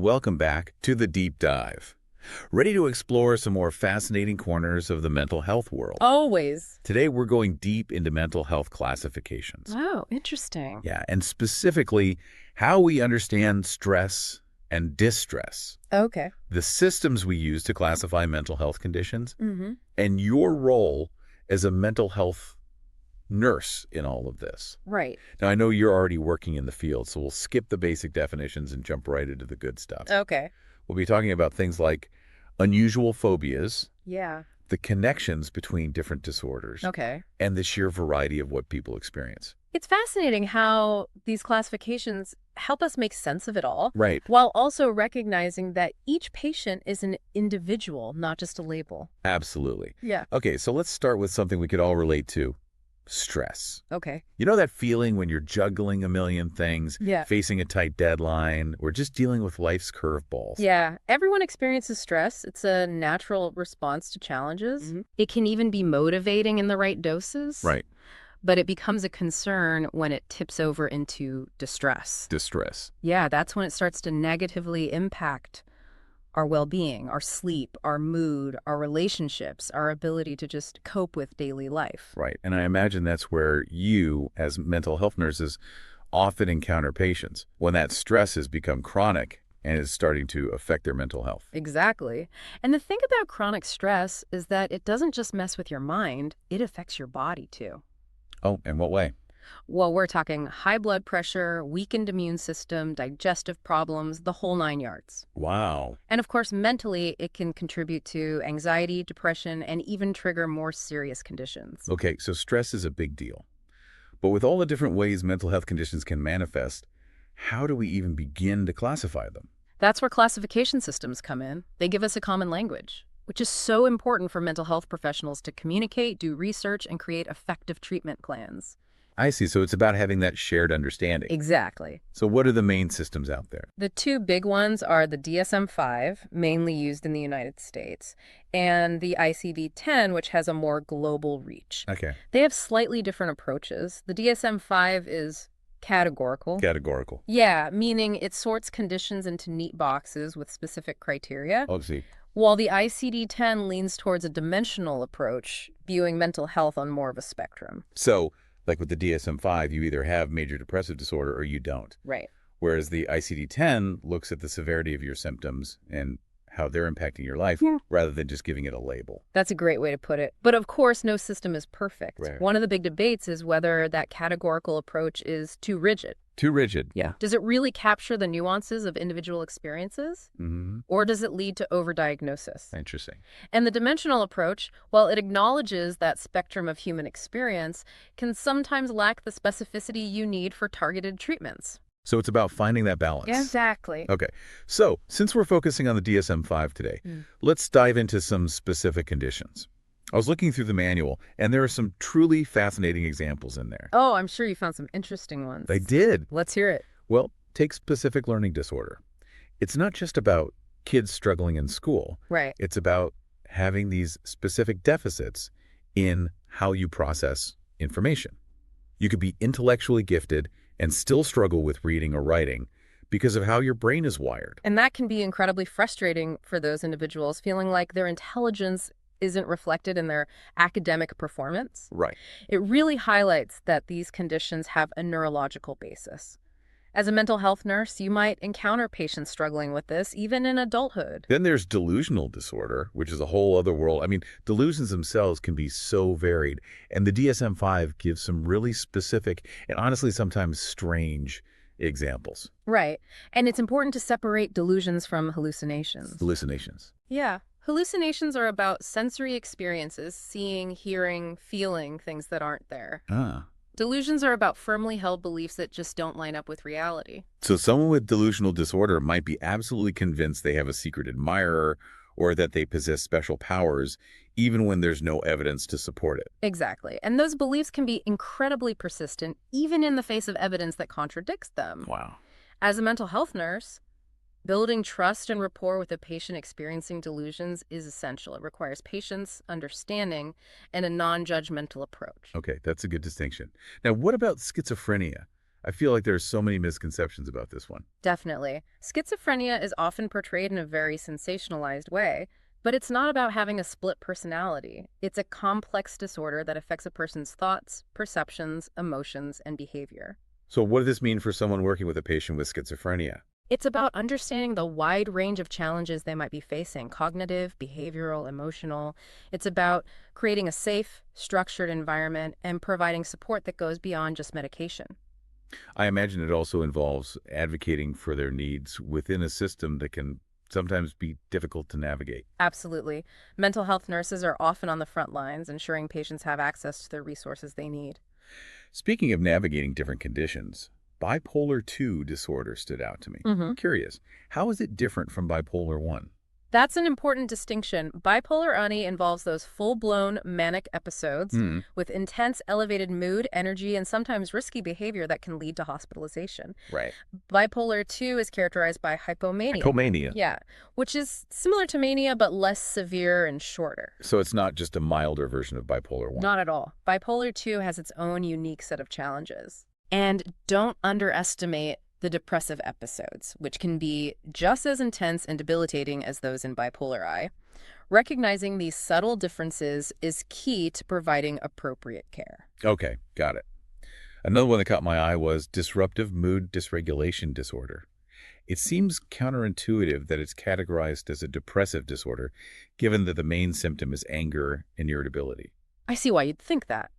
Welcome back to the Deep Dive. Ready to explore some more fascinating corners of the mental health world? Always. Today, we're going deep into mental health classifications. Oh, interesting. Yeah, and specifically, how we understand stress and distress, Okay. the systems we use to classify mental health conditions, Mm-hmm. and your role as a mental health nurse in all of this. Right. Now, I know you're already working in the field, so we'll skip the basic definitions and jump right into the good stuff. Okay. We'll be talking about things like unusual phobias, Yeah. the connections between different disorders, Okay. and the sheer variety of what people experience. It's fascinating how these classifications help us make sense of it all, Right. while also recognizing that each patient is an individual, not just a label. Absolutely. Yeah. Okay, so let's start with something we could all relate to. Stress. Okay. You know that feeling when you're juggling a million things, Yeah. facing a tight deadline, or just dealing with life's curveballs? Yeah. Everyone experiences stress. It's a natural response to challenges. Mhm. It can even be motivating in the right doses. Right. But it becomes a concern when it tips over into distress. Distress. Yeah, that's when it starts to negatively impact our well-being, our sleep, our mood, our relationships, our ability to just cope with daily life. Right. And I imagine that's where you, as mental health nurses, often encounter patients when that stress has become chronic and is starting to affect their mental health. Exactly. And the thing about chronic stress is that it doesn't just mess with your mind, it affects your body too. Oh, in what way? Well, we're talking high blood pressure, weakened immune system, digestive problems, the whole 9 yards. Wow. And of course, mentally, it can contribute to anxiety, depression, and even trigger more serious conditions. Okay, so stress is a big deal. But with all the different ways mental health conditions can manifest, how do we even begin to classify them? That's where classification systems come in. They give us a common language, which is so important for mental health professionals to communicate, do research, and create effective treatment plans. I see. So it's about having that shared understanding. Exactly. So what are the main systems out there? The two big ones are the DSM-5, mainly used in the United States, and the ICD-10, which has a more global reach. Okay. They have slightly different approaches. The DSM-5 is categorical. Categorical. Yeah, meaning it sorts conditions into neat boxes with specific criteria, Oh, see. while the ICD-10 leans towards a dimensional approach, viewing mental health on more of a spectrum. So, like with the DSM-5, you either have major depressive disorder or you don't. Right. Whereas the ICD-10 looks at the severity of your symptoms and how they're impacting your life, Yeah. rather than just giving it a label. That's a great way to put it. But of course, no system is perfect. Right. One of the big debates is whether that categorical approach is too rigid. Too rigid. Yeah. Does it really capture the nuances of individual experiences? Mm-hmm. Or does it lead to overdiagnosis? Interesting. And the dimensional approach, while it acknowledges that spectrum of human experience, can sometimes lack the specificity you need for targeted treatments. So it's about finding that balance. Exactly. Okay. So since we're focusing on the DSM-5 today, let's dive into some specific conditions. I was looking through the manual, and there are some truly fascinating examples in there. Oh, I'm sure you found some interesting ones. I did. Let's hear it. Well, take specific learning disorder. It's not just about kids struggling in school. Right. It's about having these specific deficits in how you process information. You could be intellectually gifted and still struggle with reading or writing because of how your brain is wired. And that can be incredibly frustrating for those individuals, feeling like their intelligence isn't reflected in their academic performance. Right. It really highlights that these conditions have a neurological basis. As a mental health nurse, you might encounter patients struggling with this, even in adulthood. Then there's delusional disorder, which is a whole other world. I mean, delusions themselves can be so varied, and the DSM-5 gives some really specific and honestly sometimes strange examples. Right. And it's important to separate delusions from hallucinations. Hallucinations. Yeah. Hallucinations are about sensory experiences, seeing, hearing, feeling things that aren't there. Ah. Delusions are about firmly held beliefs that just don't line up with reality. So someone with delusional disorder might be absolutely convinced they have a secret admirer or that they possess special powers, even when there's no evidence to support it. Exactly. And those beliefs can be incredibly persistent, even in the face of evidence that contradicts them. Wow. As a mental health nurse, building trust and rapport with a patient experiencing delusions is essential. It requires patience, understanding, and a non-judgmental approach. Okay, that's a good distinction. Now, what about schizophrenia? I feel like there's so many misconceptions about this one. Definitely. Schizophrenia is often portrayed in a very sensationalized way, but it's not about having a split personality. It's a complex disorder that affects a person's thoughts, perceptions, emotions, and behavior. So what does this mean for someone working with a patient with schizophrenia? It's about understanding the wide range of challenges they might be facing, cognitive, behavioral, emotional. It's about creating a safe, structured environment and providing support that goes beyond just medication. I imagine it also involves advocating for their needs within a system that can sometimes be difficult to navigate. Absolutely. Mental health nurses are often on the front lines, ensuring patients have access to the resources they need. Speaking of navigating different conditions, bipolar 2 disorder stood out to me. Mhm. Curious, how is it different from bipolar 1? That's an important distinction. Bipolar ani involves those full-blown manic episodes Hmm, with intense elevated mood, energy, and sometimes risky behavior that can lead to hospitalization. right. Bipolar 2 is characterized by hypomania. Hypomania. Yeah, which is similar to mania but less severe and shorter. So it's not just a milder version of bipolar 1. Not at all. Bipolar 2 has its own unique set of challenges. And don't underestimate the depressive episodes, which can be just as intense and debilitating as those in bipolar I. Recognizing these subtle differences is key to providing appropriate care. Okay, got it. Another one that caught my eye was disruptive mood dysregulation disorder. It seems counterintuitive that it's categorized as a depressive disorder, given that the main symptom is anger and irritability. I see why you'd think that.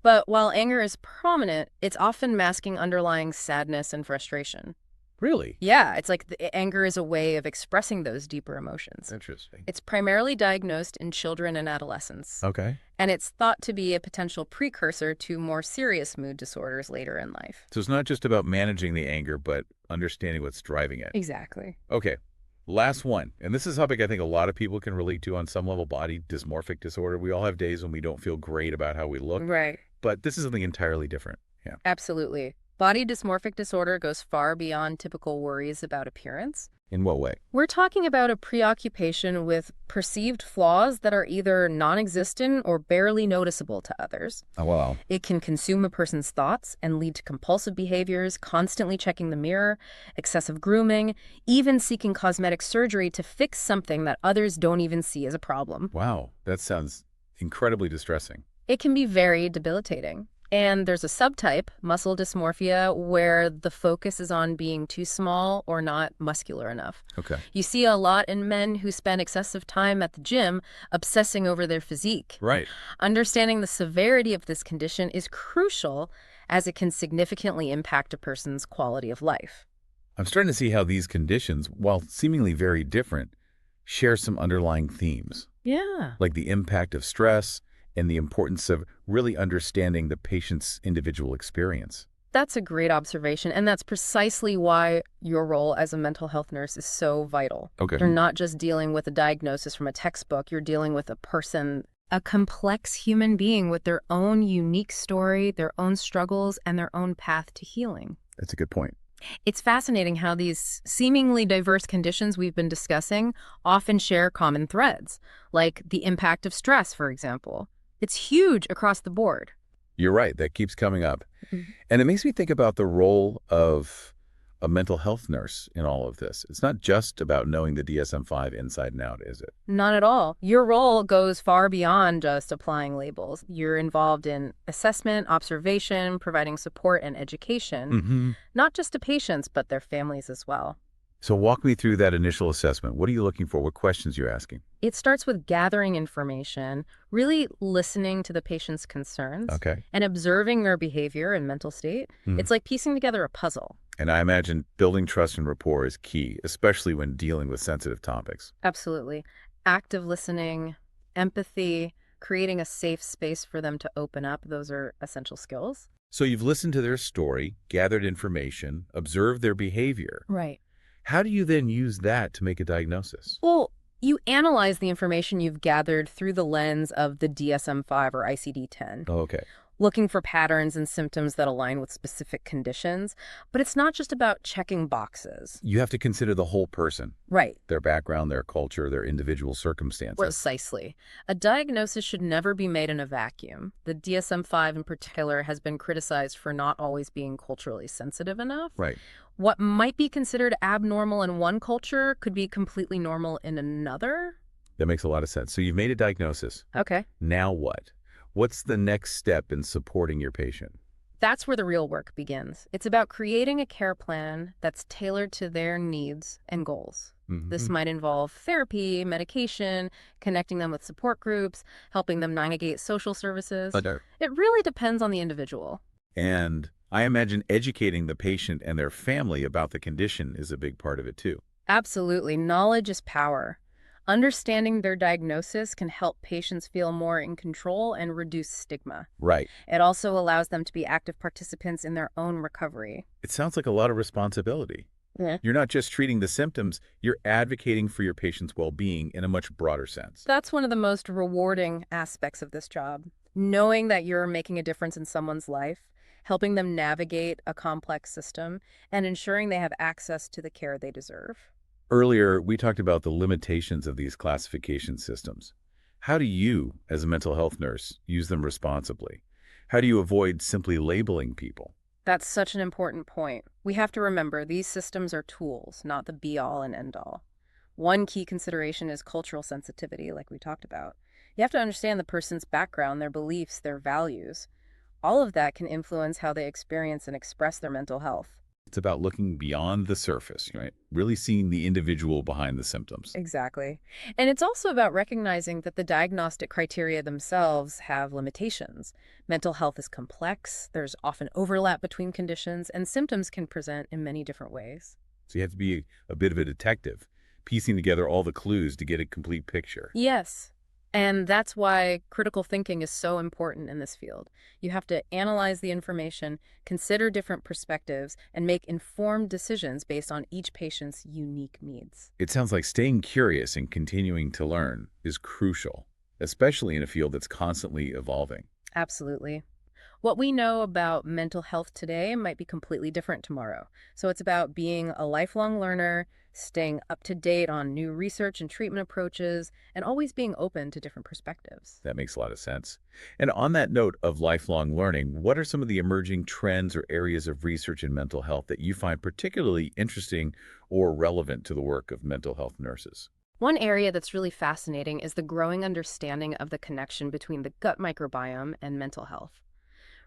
But while anger is prominent, it's often masking underlying sadness and frustration. Really? Yeah, it's like anger is a way of expressing those deeper emotions. Interesting. It's primarily diagnosed in children and adolescents, Okay. and it's thought to be a potential precursor to more serious mood disorders later in life. So it's not just about managing the anger, but understanding what's driving it. Exactly. Okay. Last one. And this is a topic I think a lot of people can relate to on some level, body dysmorphic disorder. We all have days when we don't feel great about how we look, Right. but this is something entirely different. Yeah. Absolutely. Body dysmorphic disorder goes far beyond typical worries about appearance. In what way? We're talking about a preoccupation with perceived flaws that are either non-existent or barely noticeable to others. Oh, wow. It can consume a person's thoughts and lead to compulsive behaviors, constantly checking the mirror, excessive grooming, even seeking cosmetic surgery to fix something that others don't even see as a problem. Wow. That sounds incredibly distressing. It can be very debilitating. And there's a subtype, muscle dysmorphia, where the focus is on being too small or not muscular enough. Okay. You see a lot in men who spend excessive time at the gym obsessing over their physique. Right. Understanding the severity of this condition is crucial as it can significantly impact a person's quality of life. I'm starting to see how these conditions, while seemingly very different, share some underlying themes, Yeah. like the impact of stress and the importance of really understanding the patient's individual experience. That's a great observation, and that's precisely why your role as a mental health nurse is so vital. Okay. You're not just dealing with a diagnosis from a textbook, you're dealing with a person, a complex human being with their own unique story, their own struggles, and their own path to healing. That's a good point. It's fascinating how these seemingly diverse conditions we've been discussing often share common threads, like the impact of stress, for example. It's huge across the board. You're right. That keeps coming up. Mhm. And it makes me think about the role of a mental health nurse in all of this. It's not just about knowing the DSM-5 inside and out, is it? Not at all. Your role goes far beyond just applying labels. You're involved in assessment, observation, providing support and education, Mm-hmm. not just to patients, but their families as well. So walk me through that initial assessment. What are you looking for? What questions are you asking? It starts with gathering information, really listening to the patient's concerns, Okay. and observing their behavior and mental state. Mhm. It's like piecing together a puzzle. And I imagine building trust and rapport is key, especially when dealing with sensitive topics. Absolutely. Active listening, empathy, creating a safe space for them to open up. Those are essential skills. So you've listened to their story, gathered information, observed their behavior. Right. How do you then use that to make a diagnosis? Well, you analyze the information you've gathered through the lens of the DSM-5 or ICD-10. Oh, okay. looking for patterns and symptoms that align with specific conditions. But it's not just about checking boxes. You have to consider the whole person, Right. their background, their culture, their individual circumstances. Precisely. A diagnosis should never be made in a vacuum. The DSM-5 in particular has been criticized for not always being culturally sensitive enough. Right. What might be considered abnormal in one culture could be completely normal in another. That makes a lot of sense. So you've made a diagnosis. Okay. Now what? What's the next step in supporting your patient? That's where the real work begins. It's about creating a care plan that's tailored to their needs and goals. This might involve therapy, medication, connecting them with support groups, helping them navigate social services. It really depends on the individual. And I imagine educating the patient and their family about the condition is a big part of it too. Absolutely. Knowledge is power. Understanding their diagnosis can help patients feel more in control and reduce stigma. Right. It also allows them to be active participants in their own recovery. It sounds like a lot of responsibility. Yeah. You're not just treating the symptoms, you're advocating for your patient's well-being in a much broader sense. That's one of the most rewarding aspects of this job. Knowing that you're making a difference in someone's life, helping them navigate a complex system, and ensuring they have access to the care they deserve. Earlier, we talked about the limitations of these classification systems. How do you, as a mental health nurse, use them responsibly? How do you avoid simply labeling people? That's such an important point. We have to remember these systems are tools, not the be-all and end-all. One key consideration is cultural sensitivity, like we talked about. You have to understand the person's background, their beliefs, their values. All of that can influence how they experience and express their mental health. It's about looking beyond the surface, right? Really seeing the individual behind the symptoms. Exactly. And it's also about recognizing that the diagnostic criteria themselves have limitations. Mental health is complex, there's often overlap between conditions, and symptoms can present in many different ways. So you have to be a bit of a detective, piecing together all the clues to get a complete picture. Yes. And that's why critical thinking is so important in this field. You have to analyze the information, consider different perspectives, and make informed decisions based on each patient's unique needs. It sounds like staying curious and continuing to learn is crucial, especially in a field that's constantly evolving. Absolutely. What we know about mental health today might be completely different tomorrow. So it's about being a lifelong learner, staying up to date on new research and treatment approaches, and always being open to different perspectives. That makes a lot of sense. And on that note of lifelong learning, what are some of the emerging trends or areas of research in mental health that you find particularly interesting or relevant to the work of mental health nurses? One area that's really fascinating is the growing understanding of the connection between the gut microbiome and mental health.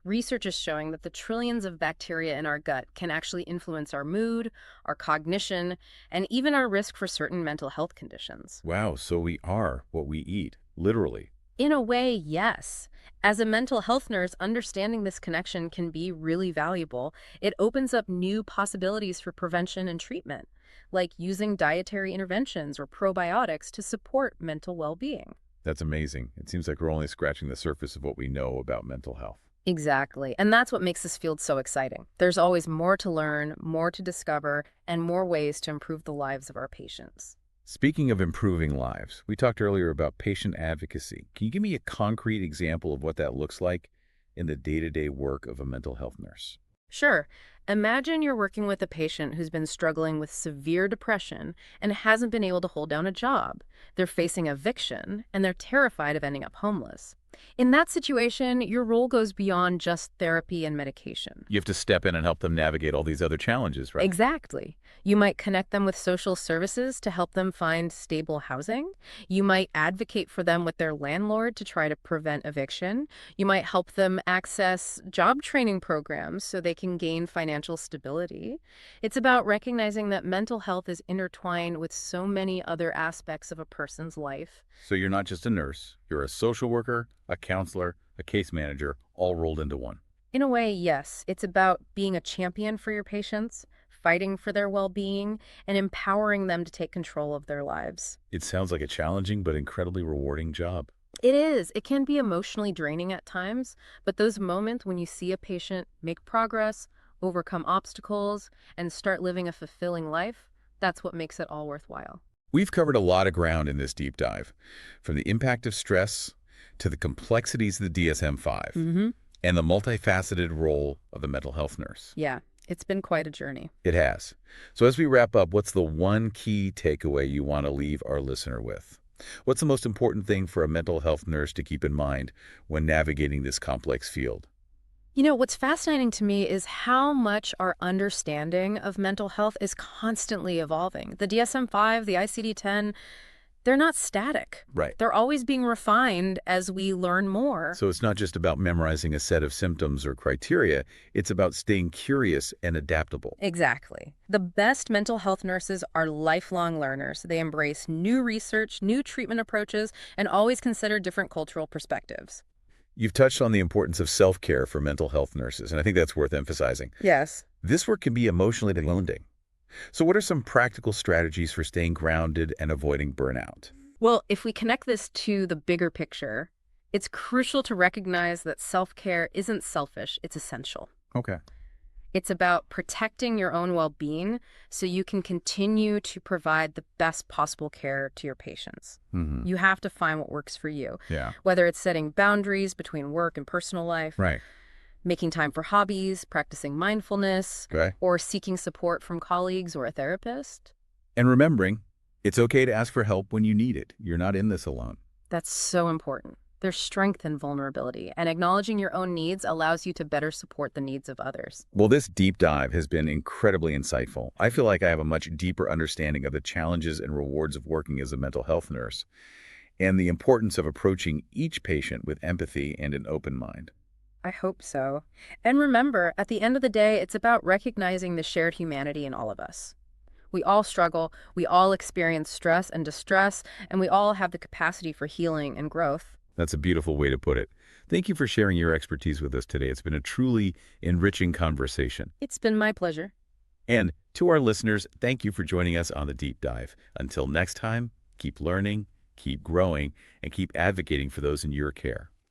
Research is showing that the trillions of bacteria in our gut can actually influence our mood, our cognition, and even our risk for certain mental health conditions. Wow, so we are what we eat, literally. In a way, yes. As a mental health nurse, understanding this connection can be really valuable. It opens up new possibilities for prevention and treatment, like using dietary interventions or probiotics to support mental well-being. That's amazing. It seems like we're only scratching the surface of what we know about mental health. Exactly. And that's what makes this field so exciting. There's always more to learn, more to discover, and more ways to improve the lives of our patients. Speaking of improving lives, we talked earlier about patient advocacy. Can you give me a concrete example of what that looks like in the day-to-day work of a mental health nurse? Sure. Imagine you're working with a patient who's been struggling with severe depression and hasn't been able to hold down a job. They're facing eviction, and they're terrified of ending up homeless. In that situation, your role goes beyond just therapy and medication. You have to step in and help them navigate all these other challenges, right? Exactly. You might connect them with social services to help them find stable housing. You might advocate for them with their landlord to try to prevent eviction. You might help them access job training programs so they can gain financial stability. It's about recognizing that mental health is intertwined with so many other aspects of a person's life. So you're not just a nurse, you're a social worker, a counselor, a case manager, all rolled into one. In a way, yes. It's about being a champion for your patients, fighting for their well-being, and empowering them to take control of their lives. It sounds like a challenging but incredibly rewarding job. It is. It can be emotionally draining at times, but those moments when you see a patient make progress, overcome obstacles, and start living a fulfilling life, that's what makes it all worthwhile. We've covered a lot of ground in this deep dive, from the impact of stress to the complexities of the DSM-5. and the multifaceted role of the mental health nurse. Yeah, it's been quite a journey. It has. So as we wrap up, what's the one key takeaway you want to leave our listener with? What's the most important thing for a mental health nurse to keep in mind when navigating this complex field? What's fascinating to me is how much our understanding of mental health is constantly evolving. The DSM-5, the ICD-10, they're not static. Right. They're always being refined as we learn more. So it's not just about memorizing a set of symptoms or criteria, it's about staying curious and adaptable. Exactly. The best mental health nurses are lifelong learners. They embrace new research, new treatment approaches, and always consider different cultural perspectives. You've touched on the importance of self-care for mental health nurses, and I think that's worth emphasizing. Yes. This work can be emotionally demanding. So what are some practical strategies for staying grounded and avoiding burnout? Well, if we connect this to the bigger picture, it's crucial to recognize that self-care isn't selfish, it's essential. Okay. It's about protecting your own well-being so you can continue to provide the best possible care to your patients. Mm-hmm. You have to find what works for you, Yeah. whether it's setting boundaries between work and personal life, Right. making time for hobbies, practicing mindfulness, Okay. or seeking support from colleagues or a therapist. And remembering, it's okay to ask for help when you need it. You're not in this alone. That's so important. There's strength in vulnerability, and acknowledging your own needs allows you to better support the needs of others. Well, this deep dive has been incredibly insightful. I feel like I have a much deeper understanding of the challenges and rewards of working as a mental health nurse and the importance of approaching each patient with empathy and an open mind. I hope so. And remember, at the end of the day, it's about recognizing the shared humanity in all of us. We all struggle, we all experience stress and distress, and we all have the capacity for healing and growth. That's a beautiful way to put it. Thank you for sharing your expertise with us today. It's been a truly enriching conversation. It's been my pleasure. And to our listeners, thank you for joining us on the deep dive. Until next time, keep learning, keep growing, and keep advocating for those in your care.